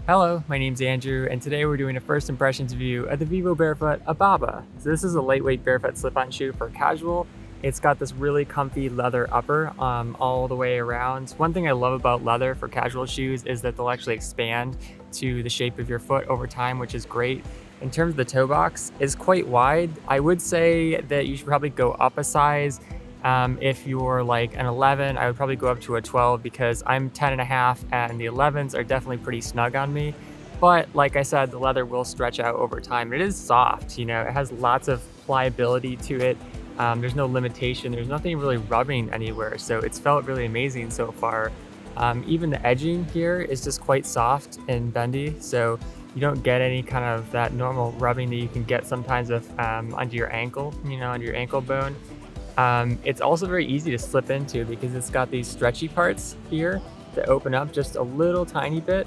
Hello, my name's Andrew, and today we're doing a first impressions review of the Vivo Barefoot ABABA. So this is a lightweight barefoot slip-on shoe for casual. It's got this really comfy leather upper all the way around. One thing I love about leather for casual shoes is that they'll actually expand to the shape of your foot over time, which is great. In terms of the toe box, it's quite wide. I would say that you should probably go up a size. If you're like an 11, I would probably go up to a 12 because I'm 10 and a half and the 11s are definitely pretty snug on me. But like I said, the leather will stretch out over time. It is soft, it has lots of pliability to it. There's no limitation. There's nothing really rubbing anywhere. So it's felt really amazing so far. Even the edging here is just quite soft and bendy. So you don't get any kind of that normal rubbing that you can get sometimes with under your ankle, under your ankle bone. It's also very easy to slip into because it's got these stretchy parts here that open up just a little tiny bit.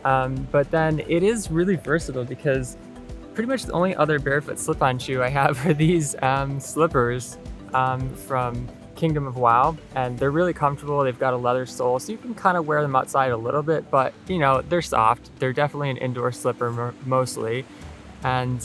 But then it is really versatile because pretty much the only other barefoot slip-on shoe I have are these slippers from Kingdom of WoW, and they're really comfortable. They've got a leather sole, so you can kind of wear them outside a little bit, but they're soft. They're definitely an indoor slipper mostly. And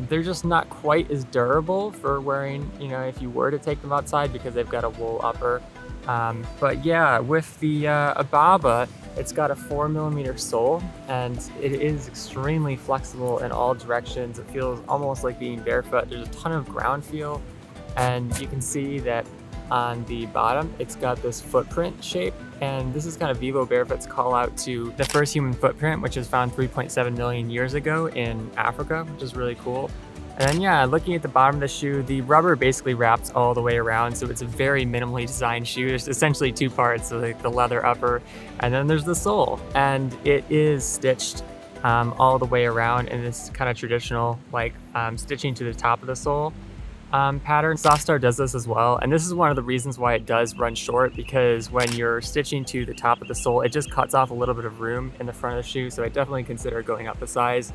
they're just not quite as durable for wearing, if you were to take them outside because they've got a wool upper. But yeah, with the ABABA, it's got a 4mm sole and it is extremely flexible in all directions. It feels almost like being barefoot. There's a ton of ground feel, and you can see that on the bottom, it's got this footprint shape, and this is kind of Vivo Barefoot's call out to the first human footprint, which was found 3.7 million years ago in Africa, which is really cool. And then yeah, looking at the bottom of the shoe, the rubber basically wraps all the way around, so it's a very minimally designed shoe. There's essentially two parts, so like the leather upper, and then there's the sole, and it is stitched all the way around in this kind of traditional stitching to the top of the sole pattern. Softstar does this as well, and this is one of the reasons why it does run short, because when you're stitching to the top of the sole, it just cuts off a little bit of room in the front of the shoe, so I definitely consider going up a size.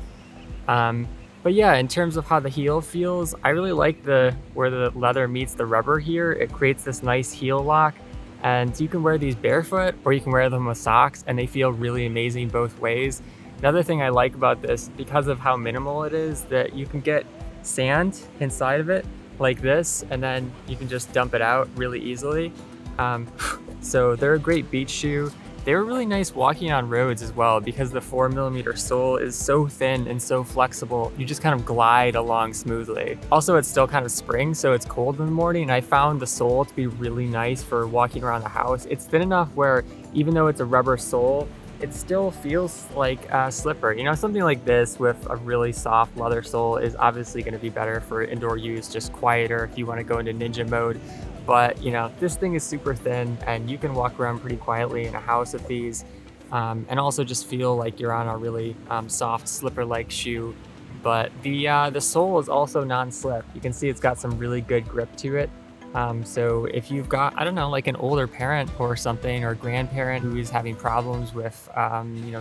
But yeah, in terms of how the heel feels, I really like where the leather meets the rubber here. It creates this nice heel lock, and you can wear these barefoot or you can wear them with socks, and they feel really amazing both ways. Another thing I like about this, because of how minimal it is, that you can get sand inside of it like this, and then you can just dump it out really easily. So they're a great beach shoe. They're really nice walking on roads as well because the 4mm sole is so thin and so flexible. You just kind of glide along smoothly. Also, it's still kind of spring, so it's cold in the morning, and I found the sole to be really nice for walking around the house. It's thin enough where even though it's a rubber sole, it still feels like a slipper. Something like this with a really soft leather sole is obviously going to be better for indoor use, just quieter if you want to go into ninja mode. But this thing is super thin, and you can walk around pretty quietly in a house with these, and also just feel like you're on a really soft slipper-like shoe. But the sole is also non-slip. You can see it's got some really good grip to it. So if you've got, I don't know, like an older parent or something, or grandparent who is having problems with,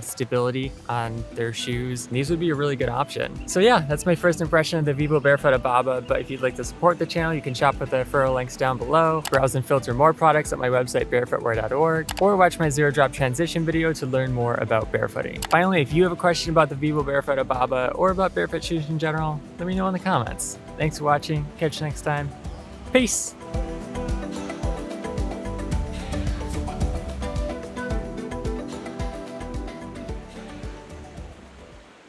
stability on their shoes, these would be a really good option. So yeah, that's my first impression of the Vivo Barefoot ABABA. But if you'd like to support the channel, you can shop with the referral links down below, browse and filter more products at my website, barefootwear.org, or watch my zero drop transition video to learn more about barefooting. Finally, if you have a question about the Vivo Barefoot ABABA or about barefoot shoes in general, let me know in the comments. Thanks for watching. Catch you next time. Peace.